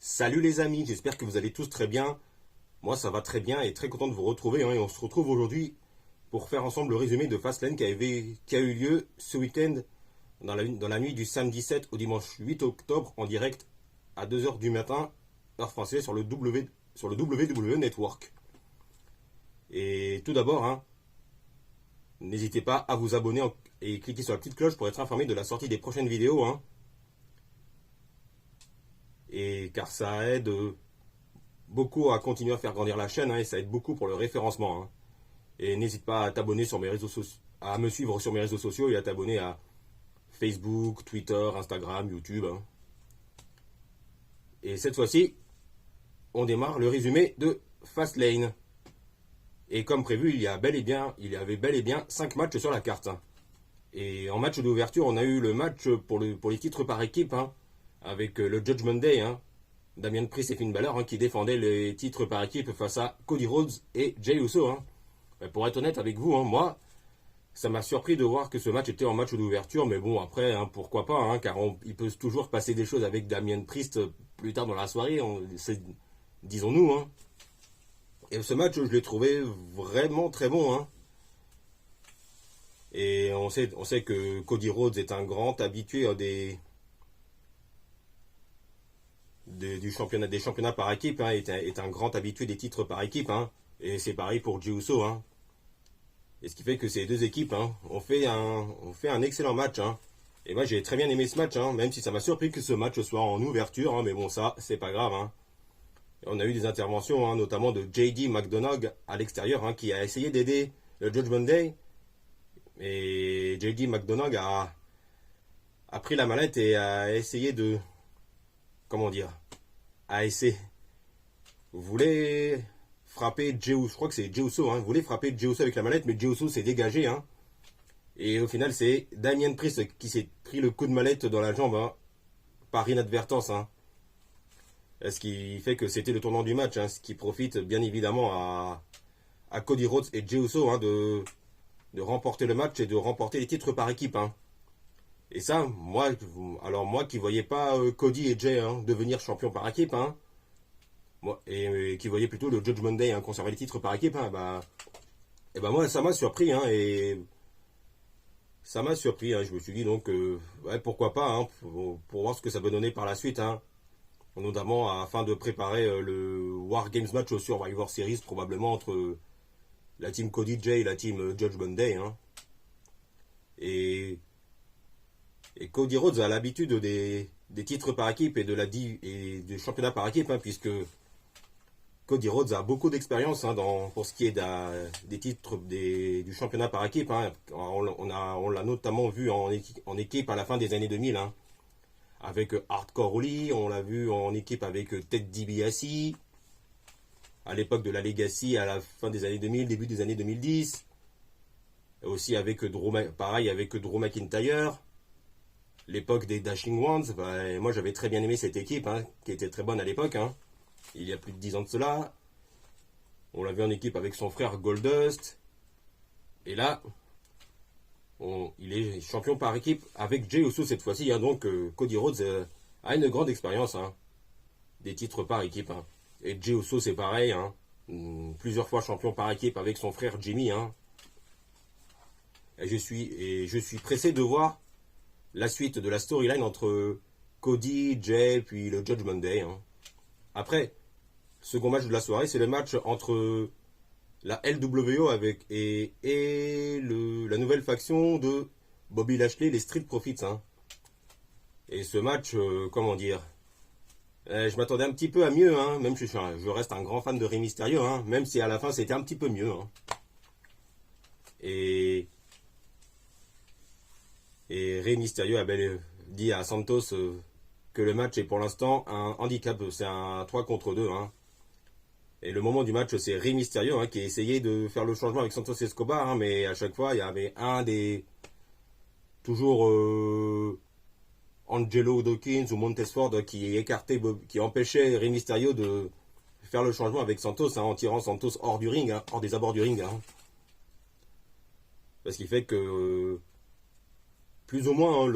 Salut les amis, j'espère que vous allez tous très bien. Moi ça va très bien et très content de vous retrouver. Et on se retrouve aujourd'hui pour faire ensemble le résumé de Fastlane qui a eu lieu ce week-end dans la nuit du samedi 7 au dimanche 8 octobre en direct à 2 heures du matin, heure française, sur le WWE Network. Et tout d'abord, n'hésitez pas à vous abonner et cliquer sur la petite cloche pour être informé de la sortie des prochaines vidéos. Et car ça aide beaucoup à continuer à faire grandir la chaîne et ça aide beaucoup pour le référencement. Et n'hésite pas à t'abonner sur mes réseaux sociaux, à me suivre sur mes réseaux sociaux et à t'abonner à Facebook, Twitter, Instagram, YouTube. Et cette fois-ci, on démarre le résumé de Fastlane. Et comme prévu, il y avait bel et bien 5 matchs sur la carte. Et en match d'ouverture, on a eu le match pour les titres par équipe, avec le Judgment Day, Damian Priest et Finn Balor, qui défendaient les titres par équipe face à Cody Rhodes et Jey Uso. Pour être honnête avec vous, moi, ça m'a surpris de voir que ce match était en match d'ouverture, mais bon, après, pourquoi pas, car il peut toujours passer des choses avec Damian Priest plus tard dans la soirée, disons-nous. Et ce match, je l'ai trouvé vraiment très bon. Et on sait que Cody Rhodes est un grand habitué des championnats par équipe, est un grand habitué des titres par équipe, et c'est pareil pour Jey Uso. Et ce qui fait que ces deux équipes ont fait un excellent match. Et moi j'ai très bien aimé ce match, même si ça m'a surpris que ce match soit en ouverture, mais bon, ça c'est pas grave. Et on a eu des interventions, notamment de JD McDonagh à l'extérieur, qui a essayé d'aider le Judgment Day. Et JD McDonagh a pris la mallette et a essayé de... Comment dire, voulait frapper Jey Uso, je crois que c'est Jey Uso, voulait frapper Jey Uso avec la mallette, mais Jey Uso s'est dégagé, et au final c'est Damian Priest qui s'est pris le coup de mallette dans la jambe, par inadvertance, ce qui fait que c'était le tournant du match, ce qui profite bien évidemment à Cody Rhodes et Jey Uso, de remporter le match et de remporter les titres par équipe, Et ça, moi qui voyais pas Cody et Jey devenir champions par équipe, et qui voyais plutôt le Judgment Day conserver les titres par équipe, et ben moi ça m'a surpris, et ça m'a surpris, je me suis dit donc pourquoi pas, pour voir ce que ça peut donner par la suite, notamment afin de préparer le War Games match au Survivor Series, probablement entre la team Cody Jey et la team Judgment Day, et Cody Rhodes a l'habitude des titres par équipe et du championnat par équipe, puisque Cody Rhodes a beaucoup d'expérience pour ce qui est des titres du championnat par équipe. On l'a notamment vu en équipe à la fin des années 2000, avec Hardcore Holly, on l'a vu en équipe avec Ted DiBiase, à l'époque de la Legacy, à la fin des années 2000, début des années 2010, aussi avec Drew McIntyre. L'époque des Dashing Ones, moi j'avais très bien aimé cette équipe, qui était très bonne à l'époque, il y a plus de 10 ans de cela. On l'a vu en équipe avec son frère Goldust. Et là, il est champion par équipe avec Jey Uso cette fois-ci. Donc Cody Rhodes a une grande expérience des titres par équipe. Et Jey Uso c'est pareil, plusieurs fois champion par équipe avec son frère Jimmy. Et je suis pressé de voir la suite de la storyline entre Cody, Jey, puis le Judgment Day. Après, second match de la soirée, c'est le match entre la LWO et la nouvelle faction de Bobby Lashley, les Street Profits. Et ce match, comment dire, je m'attendais un petit peu à mieux, même si je reste un grand fan de Rey Mysterio, même si à la fin c'était un petit peu mieux. Et Rey Mysterio a dit à Santos que le match est pour l'instant un handicap, c'est un 3 contre 2. Et le moment du match, c'est Rey Mysterio qui a essayé de faire le changement avec Santos Escobar, mais à chaque fois, il y avait toujours Angelo Dawkins ou Montesford qui empêchait Rey Mysterio de faire le changement avec Santos, en tirant Santos hors du ring, hors des abords du ring. Parce qu'il fait que plus ou moins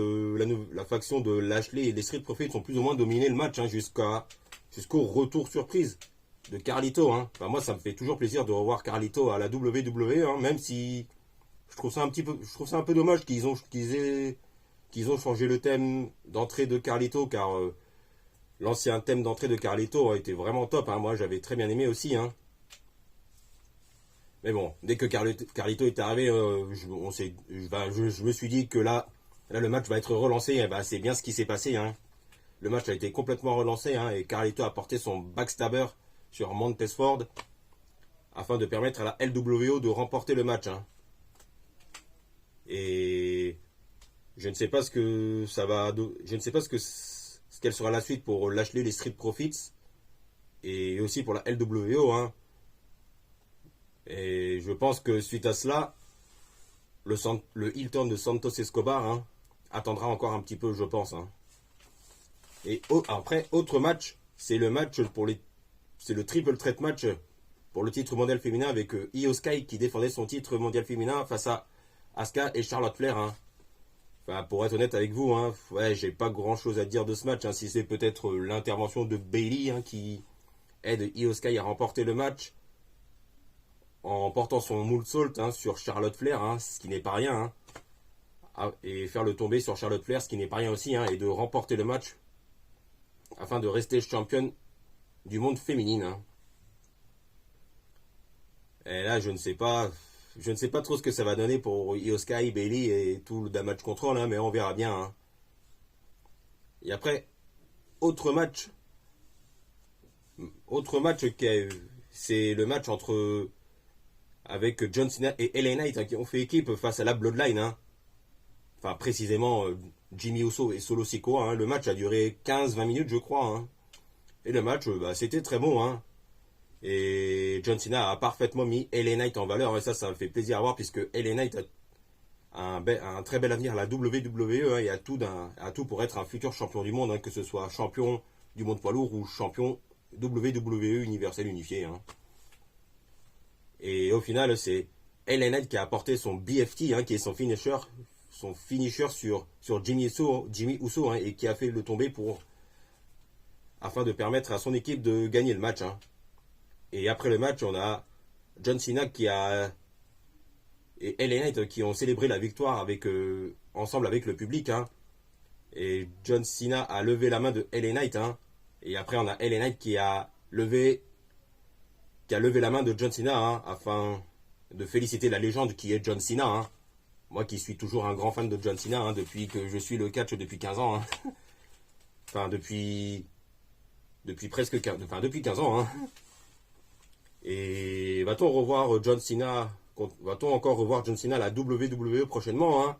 la faction de Lashley et des Street Profits ont plus ou moins dominé le match jusqu'à jusqu'au retour surprise de Carlito. Hein. Enfin, moi, ça me fait toujours plaisir de revoir Carlito à la WWE, hein, même si je trouve ça un peu dommage qu'ils ont changé le thème d'entrée de Carlito, car l'ancien thème d'entrée de Carlito a été vraiment top. Hein. Moi, j'avais très bien aimé aussi. Hein. Mais bon, dès que Carlito est arrivé, je me suis dit que là, le match va être relancé. Et bah, c'est bien ce qui s'est passé. Hein. Le match a été complètement relancé, hein, et Carlito a porté son backstabber sur Montesford afin de permettre à la LWO de remporter le match. Hein. Et je ne sais pas ce que ça va, je ne sais pas ce quelle sera la suite pour Lashley, les Street Profits, et aussi pour la LWO. Hein. Et je pense que suite à cela, le heel turn de Santos Escobar, hein, attendra encore un petit peu, je pense. Hein. Et après, autre match, c'est le match c'est le triple threat match pour le titre mondial féminin avec Io Sky qui défendait son titre mondial féminin face à Asuka et Charlotte Flair. Hein. Enfin, pour être honnête avec vous, hein, ouais, j'ai pas grand chose à dire de ce match, hein, si c'est peut-être l'intervention de Bayley, hein, qui aide Io Sky à remporter le match en portant son moonsault, hein, sur Charlotte Flair, hein, ce qui n'est pas rien, hein, et faire le tomber sur Charlotte Flair, ce qui n'est pas rien aussi, hein, et de remporter le match afin de rester championne du monde féminine. Hein. Et là, je ne sais pas trop ce que ça va donner pour Io Sky, Bayley et tout le damage control, hein, mais on verra bien. Hein. Et après, autre match, c'est le match avec John Cena et LA Knight, hein, qui ont fait équipe face à la Bloodline. Hein. Enfin, précisément, Jimmy Uso et Solo Sikoa. Hein. Le match a duré 15-20 minutes, je crois. Hein. Et le match, c'était très bon. Hein. Et John Cena a parfaitement mis LA Knight en valeur. Et ça me fait plaisir à voir, puisque LA Knight a un très bel avenir à la WWE, hein, et a tout pour être un futur champion du monde, hein, que ce soit champion du monde poids lourd ou champion WWE universel unifié. Hein. Et au final, c'est LA Knight qui a apporté son BFT, hein, qui est son finisher sur Jimmy Uso, hein, et qui a fait le tomber afin de permettre à son équipe de gagner le match. Hein. Et après le match, on a John Cena et LA Knight qui ont célébré la victoire ensemble avec le public. Hein. Et John Cena a levé la main de LA Knight. Hein. Et après, on a LA Knight qui a levé la main de John Cena, hein, afin de féliciter la légende qui est John Cena. Hein. Moi qui suis toujours un grand fan de John Cena, hein, depuis que je suis le catch depuis 15 ans. Hein. Enfin, depuis presque 15, enfin, depuis 15 ans. Hein. Et va-t-on encore revoir John Cena à la WWE prochainement, hein?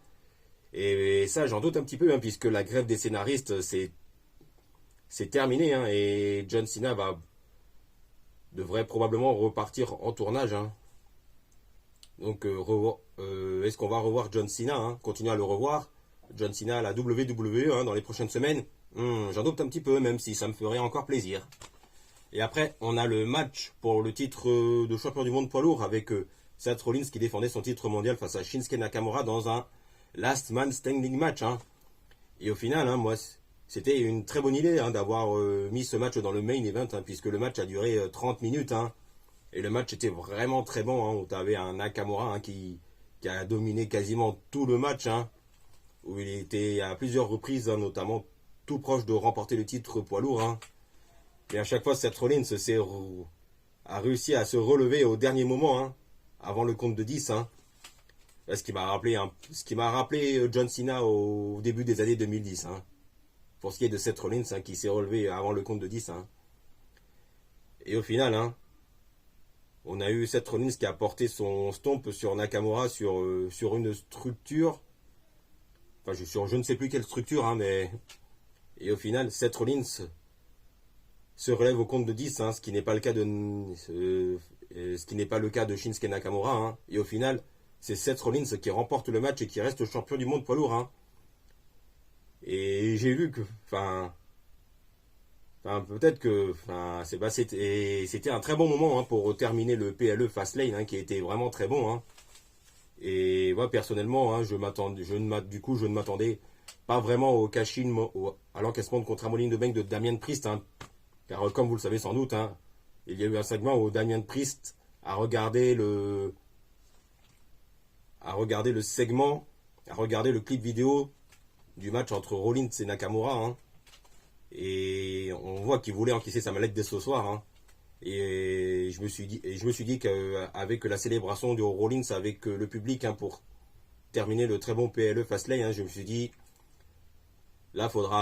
Et ça, j'en doute un petit peu, hein, puisque la grève des scénaristes, c'est terminé, hein, et John Cena devrait probablement repartir en tournage. Hein. Donc, est-ce qu'on va revoir John Cena, hein, continuer à le revoir, John Cena à la WWE, hein, dans les prochaines semaines? J'en doute un petit peu, même si ça me ferait encore plaisir. Et après, on a le match pour le titre de champion du monde poids lourd avec Seth Rollins qui défendait son titre mondial face à Shinsuke Nakamura dans un last man standing match. Hein. Et au final, hein, moi, c'était une très bonne idée, hein, d'avoir mis ce match dans le main event, hein, puisque le match a duré 30 minutes. Hein, et le match était vraiment très bon. Hein, où tu avais un Nakamura, hein, qui a dominé quasiment tout le match. Hein, où il était à plusieurs reprises, hein, notamment tout proche de remporter le titre poids lourd. Hein. Et à chaque fois, Seth Rollins a réussi à se relever au dernier moment, hein, avant le compte de 10. Hein. Ce qui m'a rappelé John Cena au début des années 2010. Hein. Pour ce qui est de Seth Rollins, hein, qui s'est relevé avant le compte de 10. Hein. Et au final, hein, on a eu Seth Rollins qui a porté son stomp sur Nakamura sur une structure. Enfin, je ne sais plus quelle structure, hein, mais... Et au final, Seth Rollins se relève au compte de 10, hein, ce qui n'est pas le cas de Shinsuke Nakamura. Hein. Et au final, c'est Seth Rollins qui remporte le match et qui reste champion du monde poids lourd. Hein. Et j'ai vu que, peut-être que, c'était un très bon moment, hein, pour terminer le PLE Fastlane, hein, qui a été vraiment très bon. Hein. Et moi, personnellement, hein, je ne m'attendais pas vraiment au cash-in, à l'encaissement de contre Money in the Bank de Damien Priest. Hein. Car comme vous le savez sans doute, hein, il y a eu un segment où Damien Priest a regardé le segment, a regardé le clip vidéo du match entre Rollins et Nakamura. Hein, et on voit qu'il voulait encaisser sa mallette dès ce soir. Hein. Et je me suis dit qu'avec la célébration du Rollins avec le public, hein, pour terminer le très bon PLE Fastlane, hein, je me suis dit, là faudra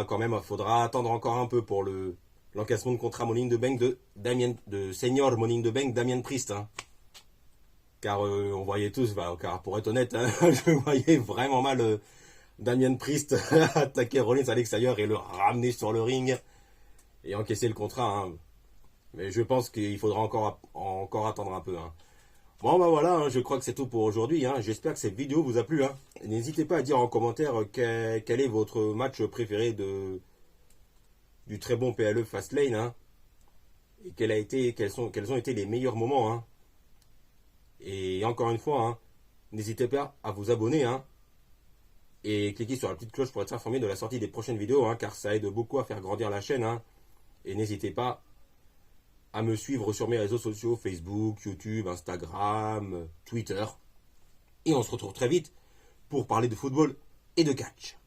attendre encore un peu pour l'encaissement de contrat Money in the Bank de Senior Money in the Bank Damien Priest. Hein. Car on voyait tous, car pour être honnête, hein, je voyais vraiment mal Damien Priest attaquer Rollins à l'extérieur et le ramener sur le ring et encaisser le contrat. Hein. Mais je pense qu'il faudra encore attendre un peu. Hein. Bon bah voilà, hein, je crois que c'est tout pour aujourd'hui. Hein. J'espère que cette vidéo vous a plu. Hein. N'hésitez pas à dire en commentaire quel est votre match préféré du très bon PLE Fastlane. Hein. Et quels ont été les meilleurs moments. Hein. Et encore une fois, hein, n'hésitez pas à vous abonner. Hein. Et cliquez sur la petite cloche pour être informé de la sortie des prochaines vidéos. Hein, car ça aide beaucoup à faire grandir la chaîne. Hein. Et n'hésitez pas à me suivre sur mes réseaux sociaux, Facebook, YouTube, Instagram, Twitter. Et on se retrouve très vite pour parler de football et de catch.